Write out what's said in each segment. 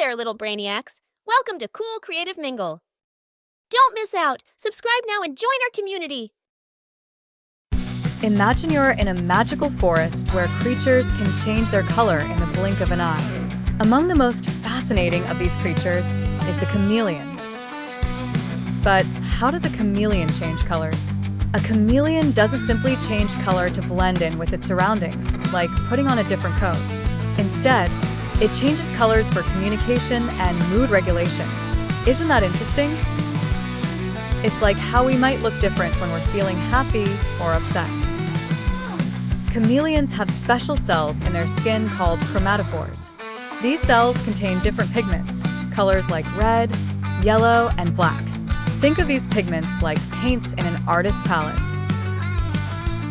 there, little brainiacs. Welcome to Kool Kreative Mingle. Don't miss out. Subscribe now and join our community. Imagine you're in a magical forest where creatures can change their color in the blink of an eye. Among the most fascinating of these creatures is the chameleon. But how does a chameleon change colors? A chameleon doesn't simply change color to blend in with its surroundings, like putting on a different coat. Instead, it changes colors for communication and mood regulation. Isn't that interesting? It's like how we might look different when we're feeling happy or upset. Chameleons have special cells in their skin called chromatophores. These cells contain different pigments, colors like red, yellow, and black. Think of these pigments like paints in an artist's palette.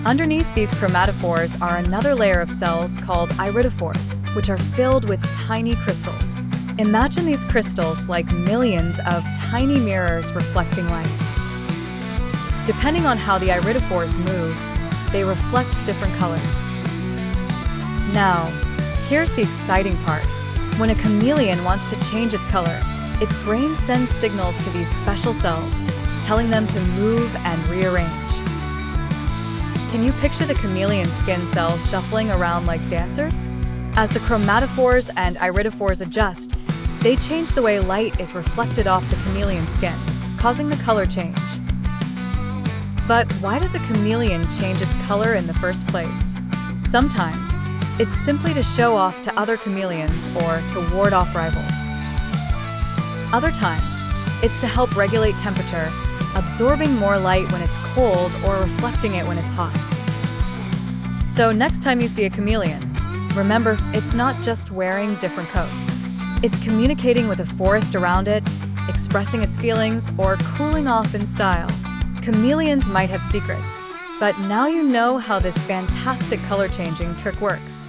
Underneath these chromatophores are another layer of cells called iridophores, which are filled with tiny crystals. Imagine these crystals like millions of tiny mirrors reflecting light. Depending on how the iridophores move, they reflect different colors. Now, here's the exciting part. When a chameleon wants to change its color, its brain sends signals to these special cells, telling them to move and rearrange. Can you picture the chameleon skin cells shuffling around like dancers? As the chromatophores and iridophores adjust, they change the way light is reflected off the chameleon skin, causing the color change. But why does a chameleon change its color in the first place? Sometimes, it's simply to show off to other chameleons or to ward off rivals. Other times, it's to help regulate temperature, absorbing more light when it's cold or reflecting it when it's hot. So next time you see a chameleon, remember it's not just wearing different coats. It's communicating with the forest around it, expressing its feelings, or cooling off in style. Chameleons might have secrets, but now you know how this fantastic color-changing trick works.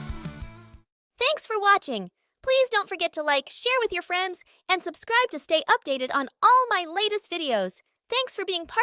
Thanks for watching. Please don't forget to like, share with your friends, and subscribe to stay updated on all my latest videos. Thanks for being part of